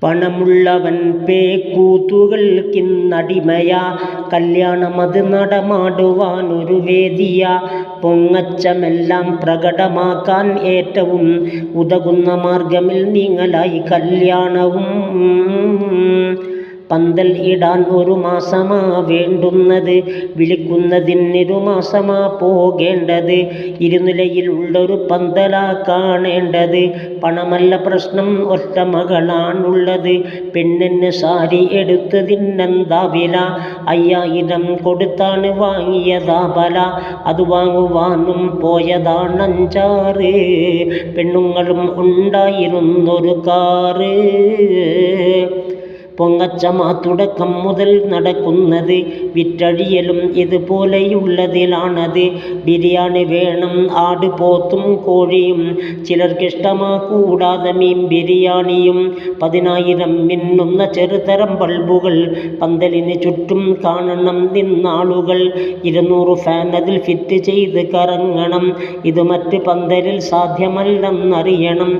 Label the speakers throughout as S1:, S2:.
S1: പണമുള്ളവൻ പേക്കൂത്തുകൾക്കിന്നടിമയാ, കല്യാണമത് നടമാടുവാനൊരു വേദിയാ. പൊങ്ങച്ചമെല്ലാം പ്രകടമാക്കാൻ ഏറ്റവും ഉതകുന്ന മാർഗമിൽ നീങ്ങലായി കല്യാണവും. പന്തൽ ഇടാൻ ഒരു മാസമാ വേണ്ടുന്നത്, വിളിക്കുന്നതിനൊരു മാസമാ പോകേണ്ടത്. ഇരുനിലയിലുള്ളൊരു പന്തലാ കാണേണ്ടത്, പണമല്ല പ്രശ്നം ഒറ്റ മകളാണുള്ളത്. പെണ്ണിന് സാരി എടുത്തതിനെന്താ വില, 5000 കൊടുത്താണ് വാങ്ങിയതാ ബല. അത് വാങ്ങുവാനും പോയതാണഞ്ചാറ്, പെണ്ണുങ്ങളും ഉണ്ടായിരുന്നൊരു കാറ്. പൊങ്ങച്ചമാ തുടക്കം മുതൽ നടക്കുന്നത്, വിറ്റഴിയലും ഇതുപോലെയുള്ളതിലാണത്. ബിരിയാണി വേണം, ആട് പോത്തും കോഴിയും, ചിലർക്കിഷ്ടമാ കൂടാതെ മീൻ ബിരിയാണിയും. 10000 മിന്നുന്ന ചെറുതരം ബൾബുകൾ പന്തലിന് ചുറ്റും കാണണം നിന്നാളുകൾ. 200 ഫാൻ അതിൽ ഫിറ്റ് ചെയ്ത് കറങ്ങണം, ഇത് മറ്റ് പന്തലിൽ സാധ്യമല്ലെന്നറിയണം.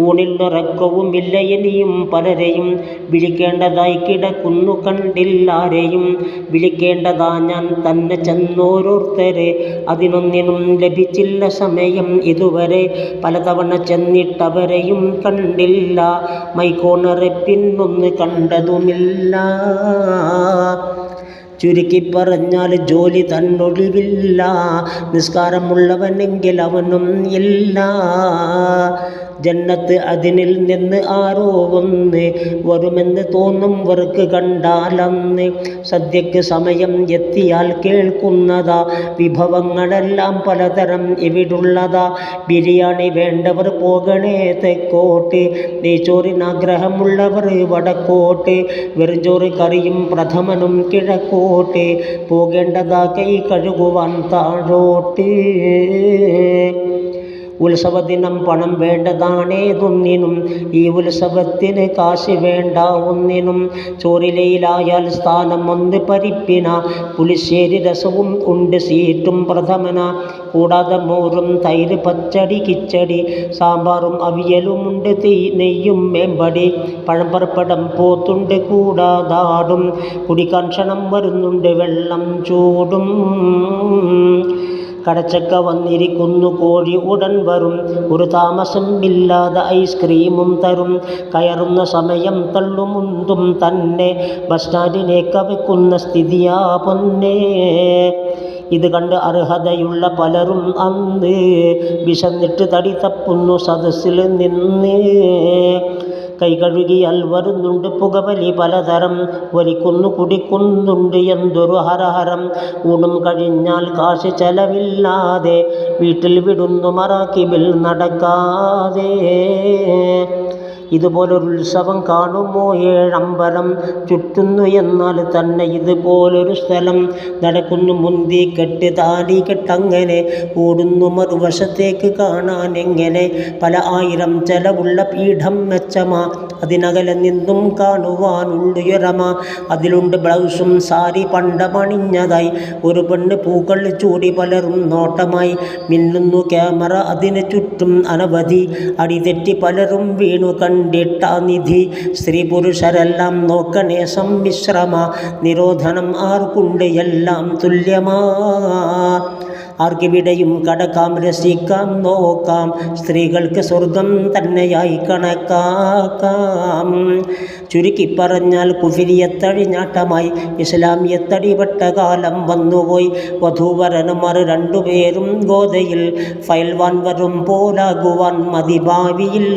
S1: ഊണിലുറക്കവുമില്ല ഇനിയും പലരെയും, വിളിക്കേണ്ടതായി കിടക്കുന്നു കണ്ടില്ലാരെയും. വിളിക്കേണ്ടതാ ഞാൻ തന്നെ ചെന്നോരോരുത്തരെ, അതിനൊന്നിനും ലഭിച്ചില്ല സമയം ഇതുവരെ. പലതവണ ചെന്നിട്ടവരെയും കണ്ടില്ല, മൈക്കോണറെ പിന്നൊന്ന് കണ്ടതുമില്ല. ചുരുക്കി പറഞ്ഞാൽ ജോലി തന്നൊഴിവില്ല, നിസ്കാരമുള്ളവനെങ്കിൽ അവനും ഇല്ല. ജന്നത്ത് അതിനിൽ നിന്ന് ആരോ ഒന്ന് വരുമെന്ന് തോന്നും വർക്ക് കണ്ടാലന്ന്. സദ്യക്ക് സമയം എത്തിയാൽ കേൾക്കുന്നതാ, വിഭവങ്ങളെല്ലാം പലതരം ഇവിടുള്ളതാ. ബിരിയാണി വേണ്ടവർ പോകണേ തെക്കോട്ട്, നെയ്ച്ചോറിനാഗ്രഹമുള്ളവർ വടക്കോട്ട്, വെറുംചോറ് കറിയും പ്രഥമനും കിഴക്കോട്ട്, പോകേണ്ടതാ കൈ കഴുകുവാൻ താഴോട്ട്. ഉത്സവദിനം പണം വേണ്ടതാണേതൊന്നിനും, ഈ ഉത്സവത്തിന് കാശ് വേണ്ട ഒന്നിനും. ചോറിലയിലായാൽ സ്ഥാനം ഒന്ന് പരിപ്പിന, പുളിശ്ശേരി രസവും ഉണ്ട് സീറ്റും പ്രഥമന. കൂടാതെ മോരും തൈര് പച്ചടി കിച്ചടി, സാമ്പാറും അവിയലുമുണ്ട്, നെയ്യും മേമ്പടി. പഴം പപ്പടം പോത്തുണ്ട് കൂടാതാടും, കുടിക്കാൻ ക്ഷണം വരുന്നുണ്ട് വെള്ളം ചൂടും. കടച്ചക്ക വന്നിരിക്കുന്നു, കോഴി ഉടൻ വരും, ഒരു താമസം ഇല്ലാതെ ഐസ്ക്രീമും തരും. കയറുന്ന സമയം തള്ളുമുണ്ടും തന്നെ, ബസ് സ്റ്റാൻഡിലേക്ക് വെക്കുന്ന സ്ഥിതിയാ പൊന്നേ. ഇത് കണ്ട് അർഹതയുള്ള പലരും അന്ന് വിശന്നിട്ട് തടി തപ്പുന്നു സദസ്സിൽ നിന്ന്. കൈ കഴുകിയാൽ വരുന്നുണ്ട് പുകവലി പലതരം, വലിക്കുന്നു കുടിക്കുന്നുണ്ട് എന്തൊരു ഹരഹരം. ഊണും കഴിഞ്ഞാൽ കാശ് ചെലവില്ലാതെ വീട്ടിൽ വിടുന്നു മറാക്കിബിൽ നടക്കാതെ. ഇതുപോലൊരു ഉത്സവം കാണുമോ ഏഴമ്പലം ചുറ്റുന്നു എന്നാൽ തന്നെ ഇതുപോലൊരു സ്ഥലം. നടക്കുന്നു മുന്തി കെട്ട് താടി കെട്ടങ്ങനെ, ഓടുന്നു മറുവശത്തേക്ക് കാണാൻ എങ്ങനെ. പല 1000 ചെലവുള്ള പീഠം മെച്ചമാ, അതിനകലെ നിന്നും കാണുവാനുള്ളുയരമ. അതിലുണ്ട് ബ്ലൗസും സാരി പണ്ടമണിഞ്ഞതായി, ഒരു പെണ്ണ് പൂക്കൾ ചൂടി പലരും നോട്ടമായി. മിന്നുന്നു ക്യാമറ അതിന് ചുറ്റും അനവധി, അടിതെറ്റി പലരും വീണു കണ്ടിട്ട നിധി. സ്ത്രീ പുരുഷരെല്ലാം നോക്കണേ സമ്മിശ്രമ, നിരോധനം ആർക്കുണ്ട് എല്ലാം തുല്യമാ. ആർക്കിവിടെയും കടക്കാം രസിക്കാം നോക്കാം, സ്ത്രീകൾക്ക് സ്വർഗം തന്നെയായി കണക്കാക്കാം. ചുരുക്കി പറഞ്ഞാൽ കുഫിരിയത്തഴിഞ്ഞാട്ടമായി ഇസ്ലാമിയത്തടിപെട്ട കാലം വന്നുപോയി. വധൂവരന്മാർ രണ്ടുപേരും ഗോതയിൽ, ഫയൽവാൻ വരും പോലാകുവാൻ മതി ഭാവിയിൽ.